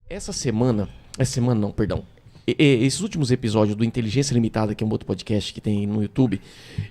Essa semana não, perdão. Esses últimos episódios do Inteligência Limitada, que é um outro podcast que tem no YouTube,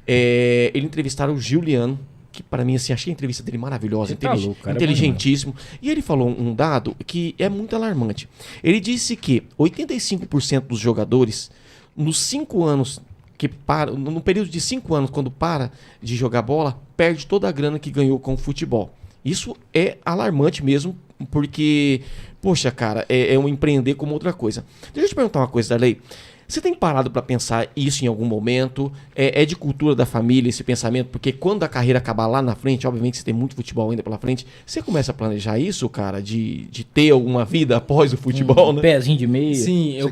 ele entrevistaram o Giuliano, que para mim, assim, achei a entrevista dele maravilhosa, inteligentíssimo. E ele falou um dado que é muito alarmante. Ele disse que 85% dos jogadores, nos 5 anos que para, no período de 5 anos, quando para de jogar bola, perde toda a grana que ganhou com o futebol. Isso é alarmante mesmo, porque, poxa, cara, é um empreender como outra coisa. Deixa eu te perguntar uma coisa, Darley. Você tem parado para pensar isso em algum momento? É de cultura da família esse pensamento? Porque quando a carreira acabar lá na frente, obviamente você tem muito futebol ainda pela frente, você começa a planejar isso, cara? De ter alguma vida após o futebol, né? Pezinho de meia. Sim, eu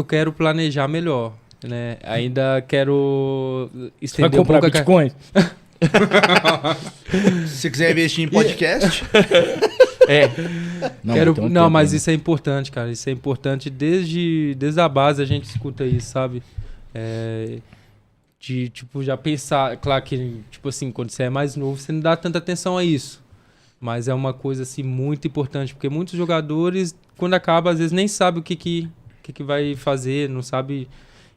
quero planejar melhor, né? Ainda quero estender um pouco a Bitcoin? Se você quiser investir em podcast... Mas isso é importante, cara. Isso é importante desde a base, a gente escuta isso, sabe? De, tipo, já pensar... Claro que, tipo assim, quando você é mais novo, você não dá tanta atenção a isso. Mas é uma coisa, assim, muito importante. Porque muitos jogadores, quando acaba, às vezes nem sabe o que vai fazer, não sabe...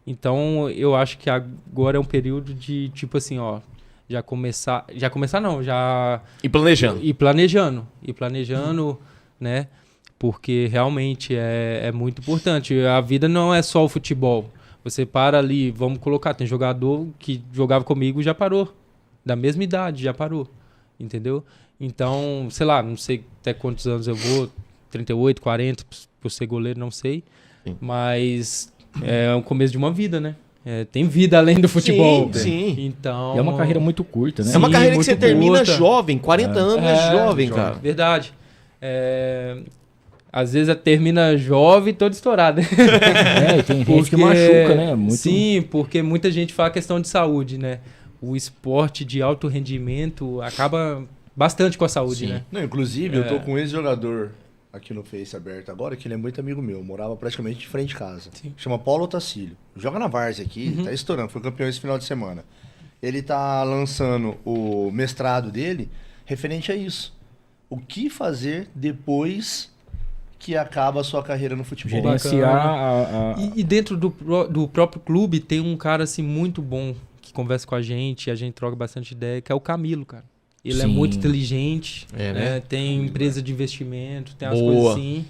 Então, eu acho que agora é um período de, tipo assim, ó... Já começar não, já... E planejando, né? Porque realmente é muito importante. A vida não é só o futebol. Você para ali, vamos colocar, tem jogador que jogava comigo e já parou. Da mesma idade, já parou. Entendeu? Então, sei lá, não sei até quantos anos eu vou, 38, 40, por ser goleiro, não sei. Sim. Mas é o começo de uma vida, né? Tem vida além do futebol. Sim. Então... E é uma carreira muito curta, né? É uma carreira que você termina curta. jovem, 40 anos é jovem, cara. Verdade. Às vezes termina jovem e todo estourado. E tem gente que machuca, né? Sim, porque muita gente fala questão de saúde, né? O esporte de alto rendimento acaba bastante com a saúde, né? Não, inclusive, eu tô com um ex-jogador aqui no Face aberto agora, que ele é muito amigo meu, morava praticamente de frente de casa. Sim. Chama Paulo Otacílio. Joga na Várzea aqui, tá estourando, foi campeão esse final de semana. Ele tá lançando o mestrado dele referente a isso. O que fazer depois que acaba a sua carreira no futebol? Gerenciar E dentro do próprio clube tem um cara assim muito bom que conversa com a gente troca bastante ideia, que é o Camilo, cara. Ele é muito inteligente, né? Tem empresa de investimento, tem as coisas assim.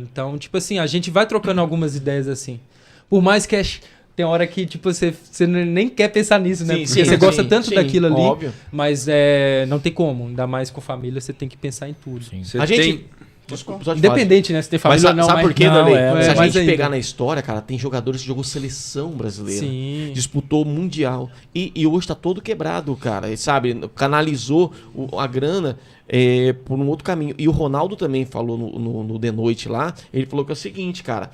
Então, tipo assim, a gente vai trocando algumas ideias assim. Por mais que tem hora que tipo, você nem quer pensar nisso, né? Porque você gosta tanto daquilo ali. Óbvio. Mas não tem como, ainda mais com família, você tem que pensar em tudo. A gente... Desculpa, independente, né? Se tem família ou não. Sabe por quê, Darley? Se a gente ainda pegar na história, cara, tem jogadores que jogou seleção brasileira. Sim. Disputou mundial. E hoje tá todo quebrado, cara. Sabe? Canalizou a grana por um outro caminho. E o Ronaldo também falou no The Noite lá. Ele falou que é o seguinte, cara.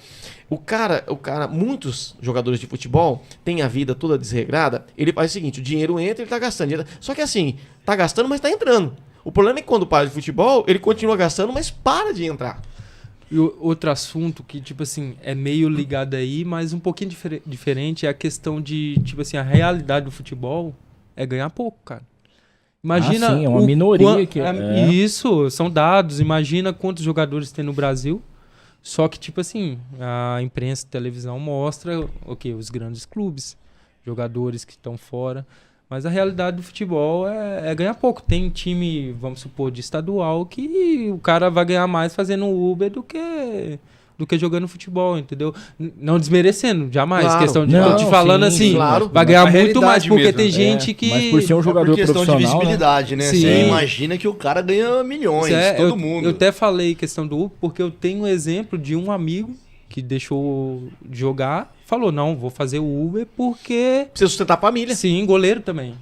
O cara, muitos jogadores de futebol têm a vida toda desregrada. Ele faz o seguinte: o dinheiro entra, ele tá gastando. Só que assim, tá gastando, mas tá entrando. O problema é que quando para de futebol, ele continua gastando, mas para de entrar. E outro assunto que, tipo assim, é meio ligado aí, mas um pouquinho diferente é a questão de, tipo assim, a realidade do futebol é ganhar pouco, cara. Imagina... é uma minoria que... Isso, são dados. Imagina quantos jogadores tem no Brasil. Só que, tipo assim, a imprensa, a televisão mostra, os grandes clubes, jogadores que estão fora... Mas a realidade do futebol é ganhar pouco. Tem time, vamos supor, de estadual que o cara vai ganhar mais fazendo Uber do que jogando futebol, entendeu? Não desmerecendo, jamais. Claro. Questão de tô te falando vai ganhar muito mais, porque tem gente que... Mas por ser um jogador profissional, questão de visibilidade, né? Sim. Você imagina que o cara ganha milhões, todo mundo. Eu até falei questão do Uber, porque eu tenho um exemplo de um amigo que deixou de jogar, falou, não, vou fazer o Uber porque... Precisa sustentar a família. Sim, goleiro também.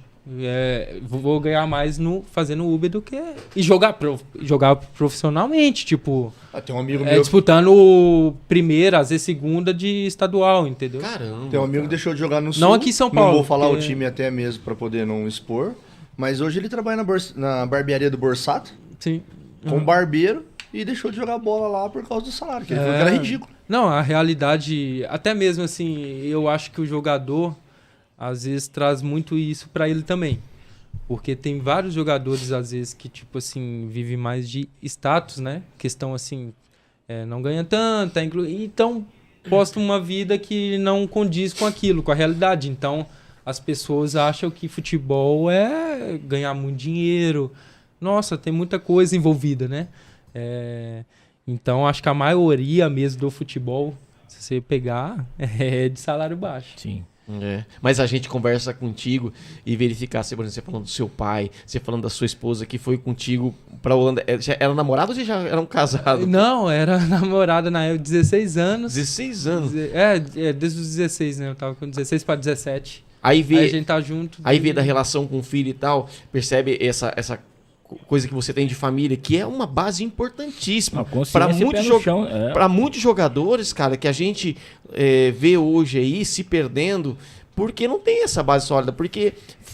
Vou ganhar mais fazendo Uber do que... E jogar profissionalmente, tipo... Tem um amigo meu... Disputando primeira, às vezes segunda de estadual, entendeu? Caramba. Tem um amigo que deixou de jogar no Sul. Não aqui em São Paulo. Não vou falar o time até mesmo pra poder não expor. Mas hoje ele trabalha na barbearia do Borsato. Sim. Com barbeiro. E deixou de jogar bola lá por causa do salário. Que ele falou que era ridículo. Não, a realidade... Até mesmo assim, eu acho que o jogador... Às vezes traz muito isso pra ele também. Porque tem vários jogadores, às vezes, que, tipo assim, vivem mais de status, né? Questão, assim, não ganha tanto, então postam uma vida que não condiz com aquilo, com a realidade. Então, as pessoas acham que futebol é ganhar muito dinheiro. Nossa, tem muita coisa envolvida, né? Então, acho que a maioria mesmo do futebol, se você pegar, é de salário baixo. Sim. Mas a gente conversa contigo e verificar, por exemplo, você falando do seu pai, você falando da sua esposa que foi contigo pra Holanda. Era namorado ou já eram casados? Não, era namorada na época, 16 anos. 16 anos? Desde os 16, né? Eu tava com 16 para 17. Aí a gente tá junto. Aí vê da relação com o filho e tal, percebe essa coisa que você tem de família, que é uma base importantíssima para muitos jogadores, cara, que a gente vê hoje aí se perdendo porque não tem essa base sólida. Porque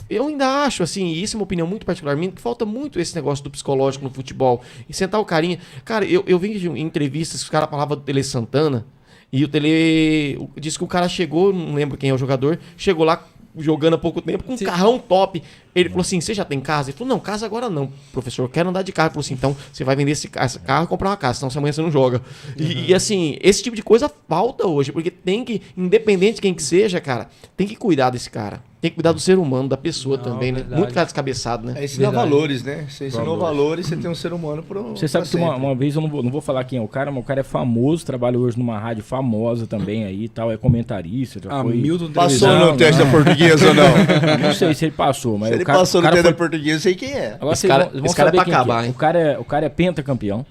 eu ainda acho, assim, e isso é uma opinião muito particular minha, que falta muito esse negócio do psicológico no futebol. E sentar o carinha. Cara, eu vi em entrevistas que os caras falavam do Tele Santana e o Tele disse que o cara chegou, não lembro quem é o jogador, chegou lá jogando há pouco tempo com um carrão top. Ele falou assim, você já tem casa? Ele falou, não, casa agora não, professor, eu quero andar de carro. Ele falou assim, então você vai vender esse carro e comprar uma casa, senão amanhã você não joga. E assim, esse tipo de coisa falta hoje, porque tem que, independente de quem que seja, cara, tem que cuidar desse cara. Tem que cuidar do ser humano, da pessoa também, né? Muito cara descabeçado, né? Ensinar valores, né? Você ensinou valores, você tem um ser humano pro. Você sabe que uma vez, eu não vou falar quem é o cara, mas o cara é famoso, trabalha hoje numa rádio famosa também aí e tal, é comentarista. Já foi... Milton passou no teste da portuguesa ou não? Não sei se ele passou, mas se ele passou no teste da portuguesa, eu sei quem é. Agora esse cara é pra acabar, hein? O cara é pentacampeão.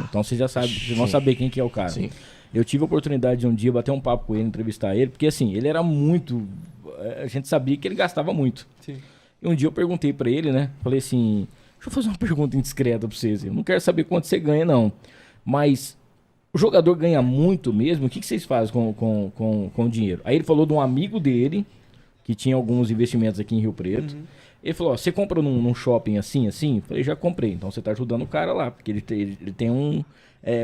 Então vocês já sabem, vocês vão saber quem que é o cara. Sim. Eu tive a oportunidade de um dia bater um papo com ele, entrevistar ele, porque assim, ele era muito... A gente sabia que ele gastava muito. Sim. E um dia eu perguntei pra ele, né? Falei assim, deixa eu fazer uma pergunta indiscreta pra vocês. Eu não quero saber quanto você ganha, não. Mas o jogador ganha muito mesmo? O que vocês fazem com o dinheiro? Aí ele falou de um amigo dele, que tinha alguns investimentos aqui em Rio Preto. Uhum. Ele falou, ó, você compra num shopping assim? Eu falei, já comprei. Então você tá ajudando o cara lá, porque ele tem um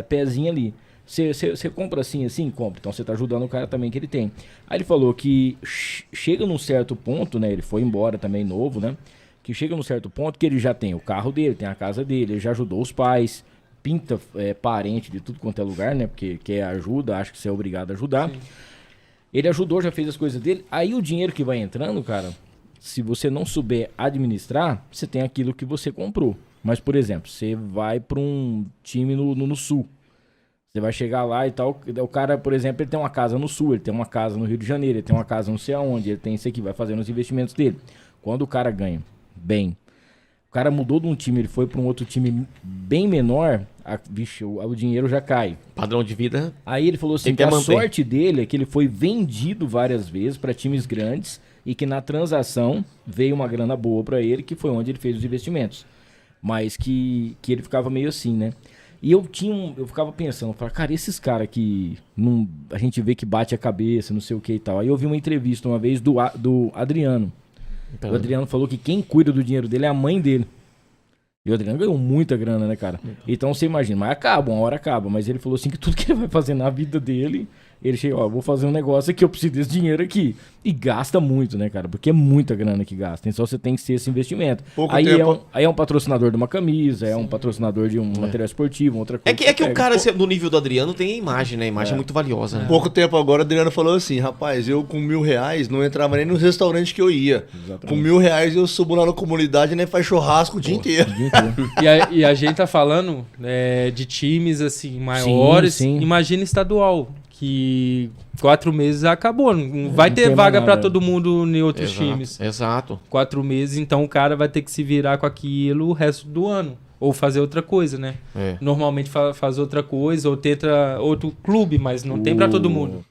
pezinho ali. Você compra assim, compra. Então você tá ajudando o cara também que ele tem. Aí ele falou que chega num certo ponto, né? Ele foi embora também novo, né? Que chega num certo ponto que ele já tem o carro dele, tem a casa dele, ele já ajudou os pais, pinta parente de tudo quanto é lugar, né? Porque quer ajuda, acho que você é obrigado a ajudar. Sim. Ele ajudou, já fez as coisas dele. Aí o dinheiro que vai entrando, cara, se você não souber administrar, você tem aquilo que você comprou. Mas, por exemplo, você vai para um time no Sul. Você vai chegar lá e tal, o cara, por exemplo, ele tem uma casa no Sul, ele tem uma casa no Rio de Janeiro, ele tem uma casa não sei aonde, ele tem isso aqui, vai fazendo os investimentos dele. Quando o cara ganha bem, o cara mudou de um time, ele foi para um outro time bem menor, o dinheiro já cai. Padrão de vida. Aí ele falou assim, que a sorte dele é que ele foi vendido várias vezes para times grandes e que na transação veio uma grana boa para ele, que foi onde ele fez os investimentos. Mas que ele ficava meio assim, né? E eu ficava pensando, cara, esses caras que a gente vê que bate a cabeça, não sei o que e tal. Aí eu vi uma entrevista uma vez do Adriano. O Adriano falou que quem cuida do dinheiro dele é a mãe dele. E o Adriano ganhou muita grana, né, cara? Então você imagina, mas uma hora acaba. Mas ele falou assim que tudo que ele vai fazer na vida dele, ele chega, vou fazer um negócio aqui, eu preciso desse dinheiro aqui. E gasta muito, né, cara? Porque é muita grana que gasta. Então você tem que ter esse investimento. Aí é um patrocinador de uma camisa, é um patrocinador de um material esportivo, outra coisa. É que o cara, no nível do Adriano, tem a imagem, né? A imagem é muito valiosa, né? Pouco tempo agora, o Adriano falou assim, rapaz, eu com R$1.000 não entrava nem nos restaurantes que eu ia. Exatamente. Com R$1.000 eu subo lá na comunidade e nem faz churrasco o dia inteiro. E a gente tá falando de times assim maiores. Sim. Imagina estadual, que 4 meses acabou. Não vai ter vaga para todo mundo em outros times. Exato. 4 meses, então o cara vai ter que se virar com aquilo o resto do ano. Ou fazer outra coisa, né? Normalmente faz outra coisa, ou tenta outro clube, mas não tem para todo mundo.